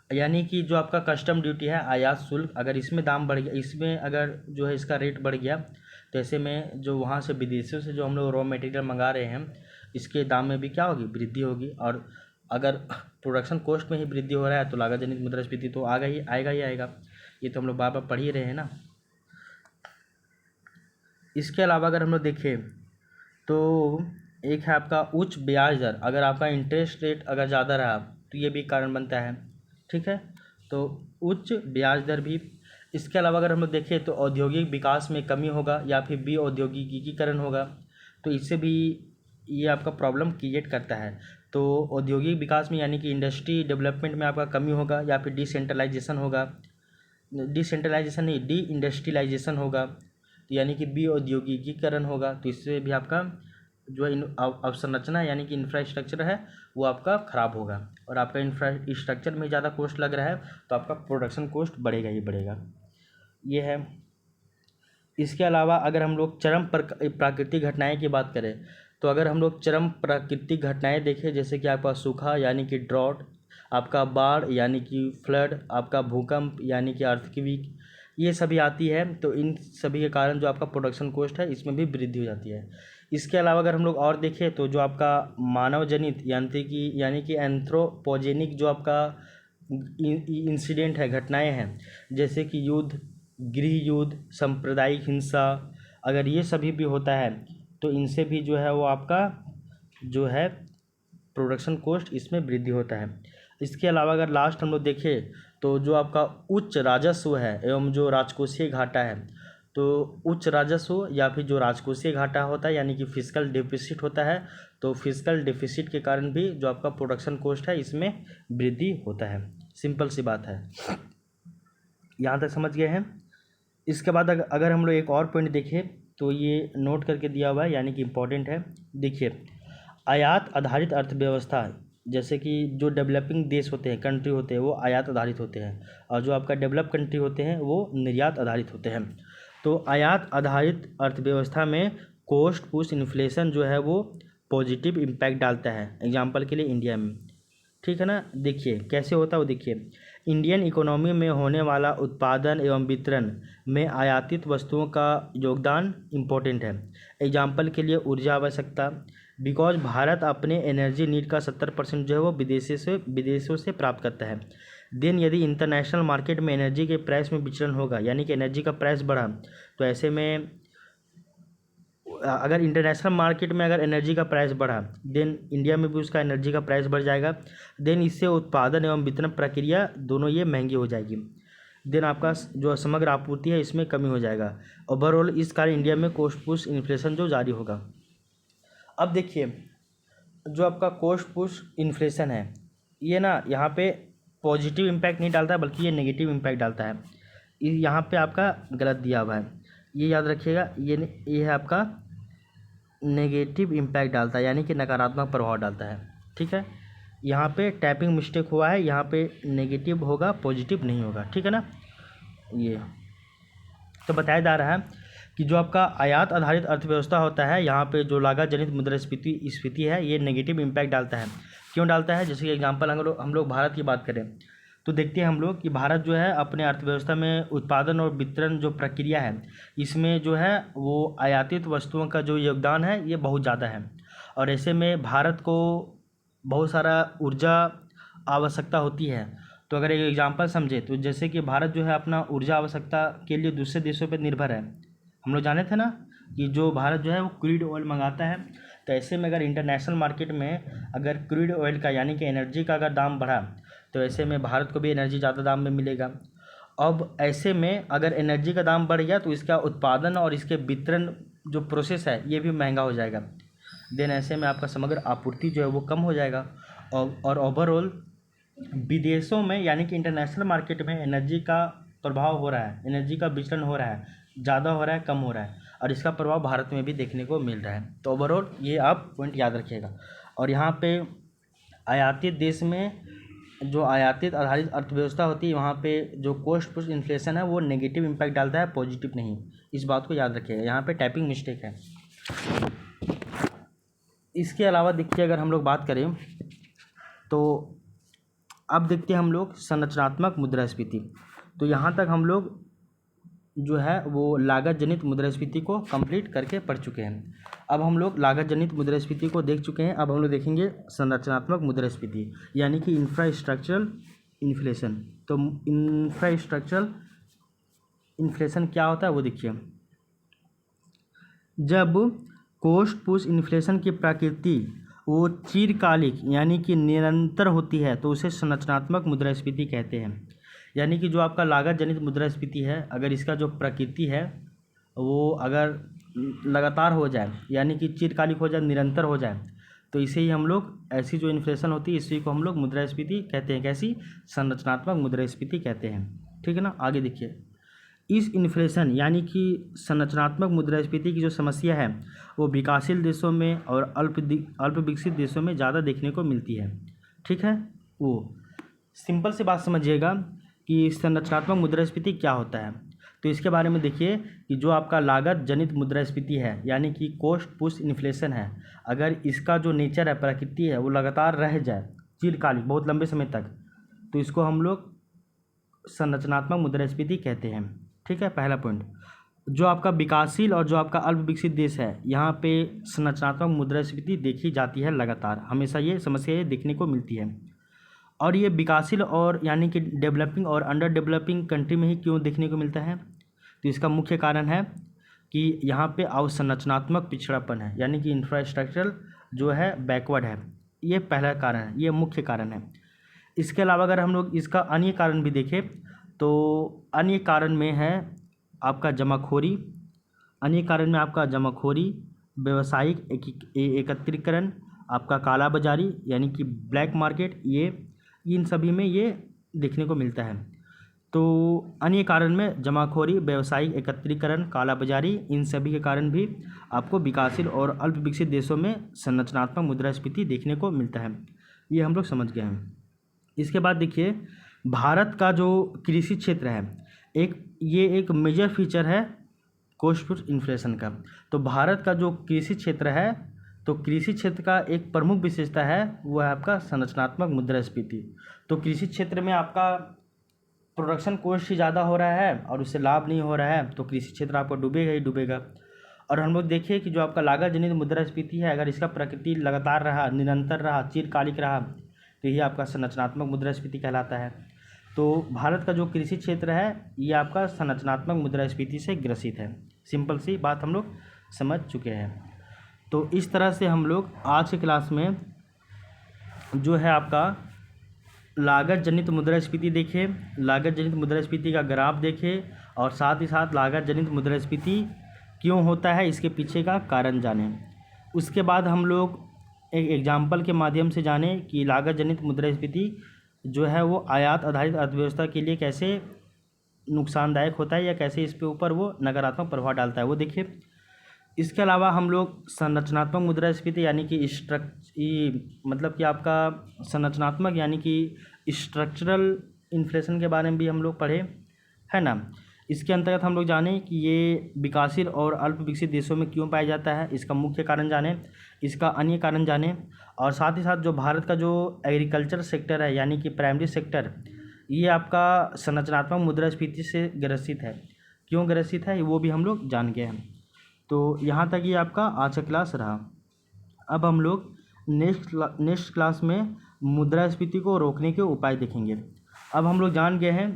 यानी कि जो आपका कस्टम ड्यूटी है, आयात शुल्क, अगर इसमें दाम बढ़ गया, इसमें अगर जो है इसका रेट बढ़ गया तो ऐसे में जो वहाँ से विदेशों से जो हम लोग रॉ मटेरियल मंगा रहे हैं इसके दाम में भी क्या होगी, वृद्धि होगी। और अगर प्रोडक्शन कॉस्ट में ही वृद्धि हो रहा है तो लागत जनित मुद्रास्फीति तो आएगा ही आएगा। ये तो हम लोग बार बार पढ़ ही रहे हैं ना। इसके अलावा अगर हम लोग देखें तो एक है आपका उच्च ब्याज दर, अगर आपका इंटरेस्ट रेट अगर ज़्यादा रहा तो ये भी कारण बनता है। ठीक है। तो उच्च ब्याज दर भी। इसके अलावा अगर हम लोग देखें तो औद्योगिक विकास में कमी होगा या फिर औद्योगिकीकरण होगा, तो इससे भी ये आपका प्रॉब्लम क्रिएट करता है। तो औद्योगिक विकास में यानी कि इंडस्ट्री डेवलपमेंट में आपका कमी होगा या फिर डिसेंट्रलाइजेशन होगा, डिसेंट्रलाइजेशन नहीं, डी इंडस्ट्रियलाइजेशन होगा, यानी कि औद्योगिकीकरण होगा। तो इससे भी आपका जो अवसंरचना यानी कि इंफ्रास्ट्रक्चर है वो आपका ख़राब होगा, और आपका इंफ्रास्ट्रक्चर में ज़्यादा कॉस्ट लग रहा है तो आपका प्रोडक्शन कॉस्ट बढ़ेगा ही बढ़ेगा। ये है। इसके अलावा अगर हम लोग चरम प्राकृतिक घटनाएं की बात करें तो अगर हम लोग चरम प्राकृतिक घटनाएं देखें जैसे कि आपका सूखा यानी कि ड्रॉट, आपका बाढ़ यानी कि फ्लड, आपका भूकंप यानी कि अर्थक्वेक, ये सभी आती है, तो इन सभी के कारण जो आपका प्रोडक्शन कॉस्ट है इसमें भी वृद्धि हो जाती है। इसके अलावा अगर हम लोग और देखें तो जो आपका मानव जनित यानी कि एंथ्रोपोजेनिक जो आपका इंसिडेंट है, घटनाएं हैं, जैसे कि युद्ध, गृह युद्ध, सांप्रदायिक हिंसा, अगर ये सभी भी होता है तो इनसे भी जो है वो आपका जो है प्रोडक्शन कॉस्ट इसमें वृद्धि होता है। इसके अलावा अगर लास्ट हम लोग देखें तो जो आपका उच्च राजस्व है एवं जो राजकोषीय घाटा है, तो उच्च राजस्व या फिर जो राजकोषीय घाटा होता है यानी कि फिस्कल डेफिसिट होता है, तो फिस्कल डेफिसिट के कारण भी जो आपका प्रोडक्शन कॉस्ट है इसमें वृद्धि होता है। सिंपल सी बात है, यहाँ तक समझ गए हैं। इसके बाद अगर हम लोग एक और पॉइंट देखें तो ये नोट करके दिया हुआ है यानी कि इम्पॉर्टेंट है। देखिए आयात आधारित अर्थव्यवस्था, जैसे कि जो डेवलपिंग देश होते हैं, कंट्री होते हैं, वो आयात आधारित होते हैं, और जो आपका डेवलप कंट्री होते हैं वो निर्यात आधारित होते हैं। तो आयात आधारित अर्थव्यवस्था में कॉस्ट पुश इन्फ्लेशन जो है वो पॉजिटिव इम्पैक्ट डालता है, एग्जाम्पल के लिए इंडिया में। ठीक है ना। देखिए कैसे होता है वो देखिए, इंडियन इकोनॉमी में होने वाला उत्पादन एवं वितरण में आयातित वस्तुओं का योगदान इम्पोर्टेंट है। एग्जाम्पल के लिए ऊर्जा आवश्यकता, बिकॉज भारत अपने एनर्जी नीड का 70% जो है वो विदेशों से प्राप्त करता है। देन यदि इंटरनेशनल मार्केट में एनर्जी के प्राइस में विचलन होगा यानी कि एनर्जी का प्राइस बढ़ा तो ऐसे में अगर इंटरनेशनल मार्केट में अगर एनर्जी का प्राइस बढ़ा, देन इंडिया में भी उसका एनर्जी का प्राइस बढ़ जाएगा। देन इससे उत्पादन एवं वितरण प्रक्रिया दोनों ये महंगी हो जाएगी। देन आपका जो समग्र आपूर्ति है इसमें कमी हो जाएगा। ओवरऑल इस कारण इंडिया में कॉस्ट पुश इन्फ्लेशन जो जारी होगा। अब देखिए, जो आपका कॉस्ट पुश इन्फ्लेशन है ये ना यहाँ पे पॉजिटिव इम्पैक्ट नहीं डालता है, बल्कि ये नेगेटिव इम्पैक्ट डालता है। यहाँ पे आपका गलत दिया हुआ है, ये याद रखिएगा। ये है आपका नेगेटिव इम्पैक्ट डालता है, यानी कि नकारात्मक प्रभाव डालता है। ठीक है, यहाँ पे टाइपिंग मिस्टेक हुआ है, यहाँ पे नेगेटिव होगा, पॉजिटिव नहीं होगा। ठीक है ना। ये तो बताया जा रहा है कि जो आपका आयात आधारित अर्थव्यवस्था होता है, यहाँ पे जो लागत जनित मुद्रास्फीति है ये नेगेटिव इम्पैक्ट डालता है। क्यों डालता है? जैसे कि एग्जांपल हम लोग भारत की बात करें तो देखते हैं हम लोग कि भारत जो है अपने अर्थव्यवस्था में उत्पादन और वितरण जो प्रक्रिया है इसमें जो है वो आयातित वस्तुओं का जो योगदान है ये बहुत ज़्यादा है। और ऐसे में भारत को बहुत सारा ऊर्जा आवश्यकता होती है। तो अगर एक एग्जांपल समझे तो जैसे कि भारत जो है अपना ऊर्जा आवश्यकता के लिए दूसरे देशों पर निर्भर है। हम लोग जाने थे ना कि जो भारत जो है वो क्रूड ऑयल मंगाता है। तो ऐसे में अगर इंटरनेशनल मार्केट में अगर क्रूड ऑयल का यानी कि एनर्जी का अगर दाम बढ़ा तो ऐसे में भारत को भी एनर्जी ज़्यादा दाम में मिलेगा। अब ऐसे में अगर एनर्जी का दाम बढ़ गया तो इसका उत्पादन और इसके वितरण जो प्रोसेस है ये भी महंगा हो जाएगा। देन ऐसे में आपका समग्र आपूर्ति जो है वो कम हो जाएगा। और ओवरऑल विदेशों में यानी कि इंटरनेशनल मार्केट में एनर्जी का प्रभाव हो रहा है, एनर्जी का विचलन हो रहा है, ज़्यादा हो रहा है, कम हो रहा है, और इसका प्रभाव भारत में भी देखने को मिल रहा है। तो ओवरऑल ये आप पॉइंट याद रखिएगा। और यहाँ पे आयातित देश में जो आयातित आधारित अर्थव्यवस्था होती है वहाँ पे जो कॉस्ट पुश इन्फ्लेशन है वो नेगेटिव इम्पैक्ट डालता है, पॉजिटिव नहीं। इस बात को याद रखिएगा, यहाँ पे टाइपिंग मिस्टेक है। इसके अलावा देखिए अगर हम लोग बात करें तो अब देखते हैं हम लोग संरचनात्मक मुद्रास्फीति। तो यहाँ तक हम लोग जो है वो लागत जनित मुद्रास्फीति को कंप्लीट करके पढ़ चुके हैं। अब हम लोग लागत जनित मुद्रास्फीति को देख चुके हैं। अब हम लोग देखेंगे संरचनात्मक मुद्रास्फीति यानी कि इंफ्रास्ट्रक्चरल इन्फ्लेशन। तो इंफ्रास्ट्रक्चरल इन्फ्लेशन क्या होता है वो देखिए। जब कॉस्ट पुश इन्फ्लेशन की प्रकृति वो चिरकालिक यानी कि निरंतर होती है तो उसे संरचनात्मक मुद्रास्फीति कहते हैं। यानी कि जो आपका लागत जनित मुद्रास्फीति है अगर इसका जो प्रकृति है वो अगर लगातार हो जाए यानी कि चिरकालिक हो जाए, निरंतर हो जाए, तो इसे ही हम लोग ऐसी जो इन्फ्लेशन होती है इसी को हम लोग मुद्रास्फीति कहते हैं। कैसी? संरचनात्मक मुद्रास्फीति कहते हैं। ठीक है ना। आगे देखिए, इस इन्फ्लेशन यानी कि संरचनात्मक मुद्रास्फीति की जो समस्या है वो विकासशील देशों में और अल्प विकसित देशों में ज़्यादा देखने को मिलती है। ठीक है। वो सिंपल सी बात समझिएगा कि संरचनात्मक मुद्रास्फीति क्या होता है। तो इसके बारे में देखिए कि जो आपका लागत जनित मुद्रास्फीति है यानी कि कॉस्ट पुश इन्फ्लेशन है, अगर इसका जो नेचर है, प्रकृति है, वो लगातार रह जाए चिरकालिक बहुत लंबे समय तक, तो इसको हम लोग संरचनात्मक मुद्रास्फीति कहते हैं। ठीक है, पहला पॉइंट। जो आपका विकासशील और जो आपका अल्प विकसित देश है यहाँ पे संरचनात्मक मुद्रास्फीति देखी जाती है लगातार, हमेशा ये समस्या ये देखने को मिलती है। और ये विकासशील और यानी कि डेवलपिंग और अंडर डेवलपिंग कंट्री में ही क्यों देखने को मिलता है? तो इसका मुख्य कारण है कि यहाँ पे अवसंरचनात्मक पिछड़ापन है यानी कि इंफ्रास्ट्रक्चर जो है बैकवर्ड है। ये पहला कारण है, ये मुख्य कारण है। इसके अलावा अगर हम लोग इसका अन्य कारण भी देखें तो अन्य कारण में है आपका जमाखोरी। अन्य कारण में आपका जमाखोरी, व्यावसायिक एकत्रीकरण, आपका काला बाजारी यानी कि ब्लैक मार्केट, ये इन सभी में ये देखने को मिलता है। तो अन्य कारण में जमाखोरी, व्यावसायिक एकत्रीकरण, काला बाजारी, इन सभी के कारण भी आपको विकासशील और अल्प विकसित देशों में संरचनात्मक मुद्रास्फीति देखने को मिलता है। ये हम लोग समझ गए हैं। इसके बाद देखिए भारत का जो कृषि क्षेत्र है ये एक मेजर फीचर है कॉस्ट पुश इन्फ्लेशन का। तो भारत का जो कृषि क्षेत्र है तो कृषि क्षेत्र का एक प्रमुख विशेषता है वो है आपका संरचनात्मक मुद्रास्फीति। तो कृषि क्षेत्र में आपका प्रोडक्शन कॉस्ट ही ज़्यादा हो रहा है और उससे लाभ नहीं हो रहा है तो कृषि क्षेत्र आपको डूबेगा ही डूबेगा। और हम लोग देखिए कि जो आपका लागत जनित मुद्रास्फीति है अगर इसका प्रकृति लगातार रहा, निरंतर रहा, चिरकालिक रहा तो ये आपका संरचनात्मक मुद्रास्फीति कहलाता है। तो भारत का जो कृषि क्षेत्र है ये आपका संरचनात्मक मुद्रास्फीति से ग्रसित है। सिंपल सी बात हम लोग समझ चुके हैं। तो इस तरह से हम लोग आज के क्लास में जो है आपका लागत जनित मुद्रास्फीति देखे, लागत जनित मुद्रास्फीति का ग्राफ देखे और साथ ही साथ लागत जनित मुद्रास्फीति क्यों होता है इसके पीछे का कारण जाने। उसके बाद हम लोग एक एग्जाम्पल के माध्यम से जाने कि लागत जनित मुद्रास्फीति जो है वो आयात आधारित अर्थव्यवस्था के लिए कैसे नुकसानदायक होता है या कैसे इस पे ऊपर वो नकारात्मक प्रभाव डालता है, वो देखिए। इसके अलावा हम लोग संरचनात्मक मुद्रास्फीति यानी कि मतलब कि आपका संरचनात्मक यानी कि स्ट्रक्चरल इन्फ्लेशन के बारे में भी हम लोग पढ़े, है ना। इसके अंतर्गत हम लोग जाने कि ये विकासशील और अल्प विकसित देशों में क्यों पाया जाता है, इसका मुख्य कारण जाने, इसका अन्य कारण जाने, और साथ ही साथ जो भारत का जो एग्रीकल्चर सेक्टर है यानी कि प्राइमरी सेक्टर, ये आपका संरचनात्मक मुद्रास्फीति से ग्रसित है। क्यों ग्रसित है वो भी हम लोग जान गए हैं। तो यहाँ तक ये आपका आज का क्लास रहा। अब हम लोग नेक्स्ट क्लास में मुद्रास्फीति को रोकने के उपाय देखेंगे। अब हम लोग जान गए हैं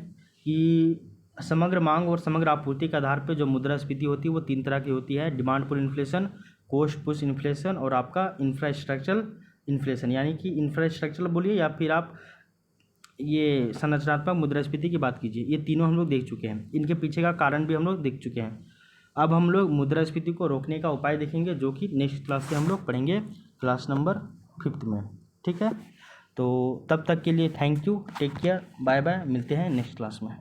कि समग्र मांग और समग्र आपूर्ति के आधार पर जो मुद्रास्फीति होती है वो 3 तरह की होती है, demand pull inflation, cost push inflation और आपका इंफ्रास्ट्रक्चरल इन्फ्लेशन। यानी कि इंफ्रास्ट्रक्चरल बोलिए या फिर आप ये संरचनात्मक मुद्रास्फीति की बात कीजिए, ये तीनों हम लोग देख चुके हैं। इनके पीछे का कारण भी हम लोग देख चुके हैं। अब हम लोग मुद्रास्फीति को रोकने का उपाय देखेंगे, जो कि नेक्स्ट क्लास से हम लोग पढ़ेंगे, क्लास नंबर 5 में। ठीक है, तो तब तक के लिए thank you, take care, bye bye, मिलते हैं नेक्स्ट क्लास में।